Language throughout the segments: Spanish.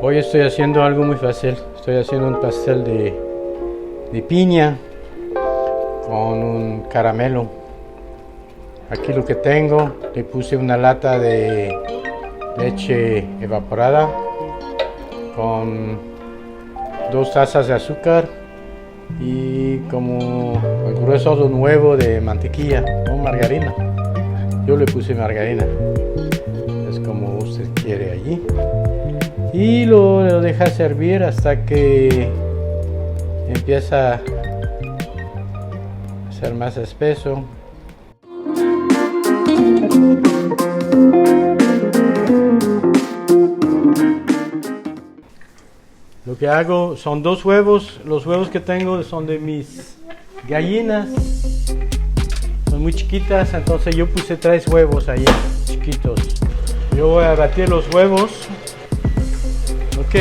Hoy estoy haciendo algo muy fácil. Estoy haciendo un pastel de piña con un caramelo. Aquí lo que tengo, le puse una lata de leche evaporada con 2 tazas de azúcar y como el grueso de un huevo de mantequilla o margarina. Yo le puse margarina, es como usted quiere allí. Y lo deja servir hasta que empieza a ser más espeso. Lo que hago son 2 huevos. Los huevos que tengo son de mis gallinas. Son muy chiquitas, entonces yo puse 3 huevos ahí, chiquitos. Yo voy a batir los huevos. Ok,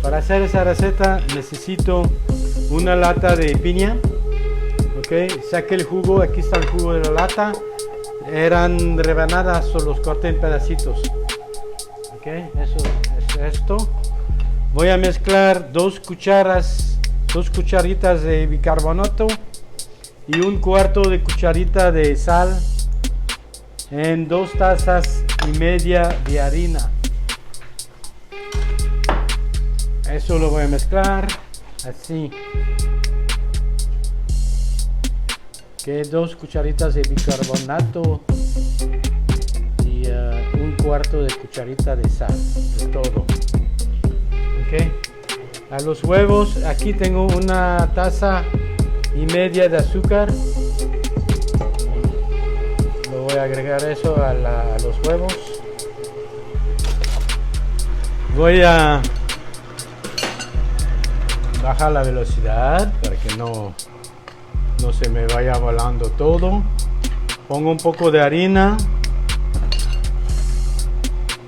para hacer esa receta necesito una lata de piña. Ok, saque el jugo, aquí está el jugo de la lata. Eran rebanadas, o los corté en pedacitos. Ok, eso es esto. Voy a mezclar 2 cucharitas de bicarbonato y 1/4 de cucharita de sal en 2 tazas y media de harina. Eso lo voy a mezclar así. Que 2 cucharitas de bicarbonato y 1/4 de cucharita de sal, de todo. Okay. A los huevos, aquí tengo una taza y media de azúcar. Lo voy a agregar eso a los huevos. Voy a bajar la velocidad para que no se me vaya volando todo. Pongo un poco de harina,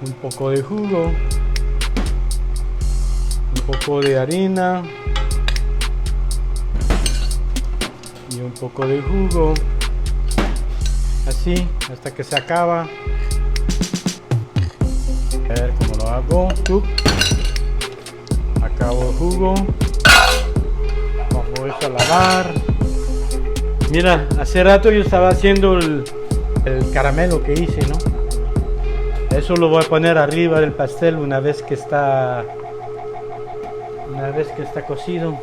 un poco de jugo, un poco de harina y un poco de jugo, así hasta que se acaba. A ver cómo lo hago. Acabo el jugo, pongo eso a lavar. Mira, hace rato yo estaba haciendo el caramelo que hice, ¿no? Eso lo voy a poner arriba del pastel una vez que está cocido.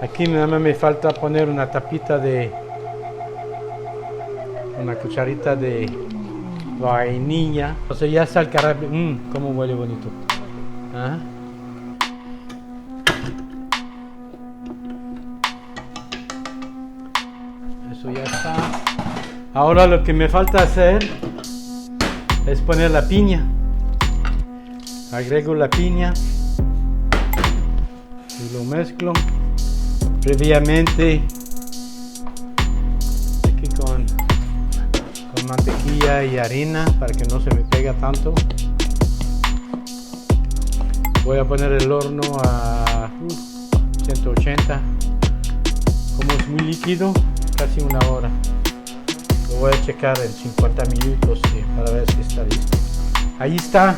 Aquí nada más me falta poner una tapita de una cucharita de vainilla. Entonces ya está el caramelo. Cómo huele bonito. ¿Ah? Eso ya está. Ahora lo que me falta hacer es poner la piña. Agrego la piña y lo mezclo previamente aquí con mantequilla y harina para que no se me pega tanto. Voy a poner el horno a 180. Como es muy líquido, casi 1 hora. Lo voy a checar en 50 minutos para ver si está listo. Ahí está.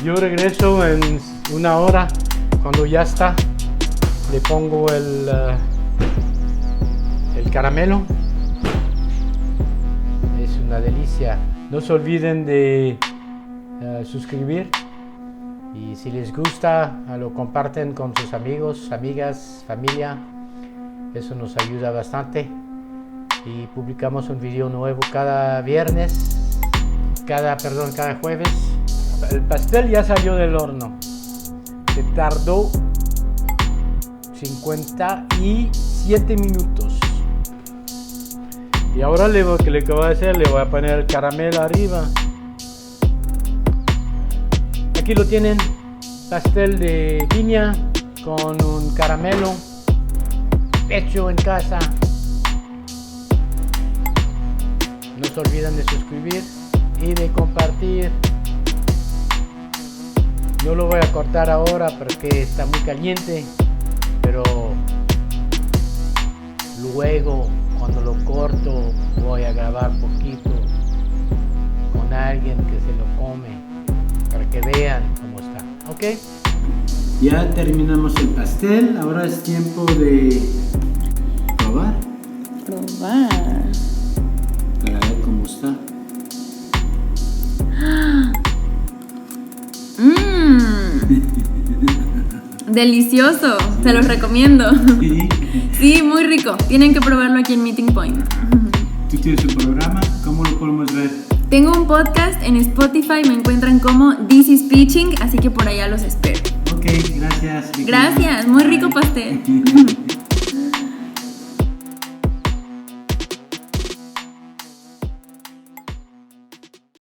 Yo regreso en 1 hora. Cuando ya está, le pongo el caramelo. Es una delicia. No se olviden de suscribir. Y si les gusta, lo comparten con sus amigos, amigas, familia. Eso nos ayuda bastante. Y publicamos un video nuevo cada jueves. El pastel ya salió del horno. Se tardó 57 minutos. Y ahora lo que voy a hacer, le voy a poner el caramelo arriba. Aquí lo tienen, pastel de piña con un caramelo hecho en casa. No se olviden de suscribir y de compartir. No lo voy a cortar ahora porque está muy caliente, pero luego cuando lo corto voy a grabar poquito con alguien que se lo come para que vean Ok. Ya terminamos el pastel. Ahora es tiempo de probar. Para ver cómo está. Delicioso, se los recomiendo. Sí, muy rico. Tienen que probarlo aquí en Meeting Point. ¿Tú tienes un programa? ¿Cómo lo podemos ver? Tengo un podcast en Spotify, me encuentran como This is Pitching, así que por allá los espero. Ok, gracias. Gracias, muy rico pastel.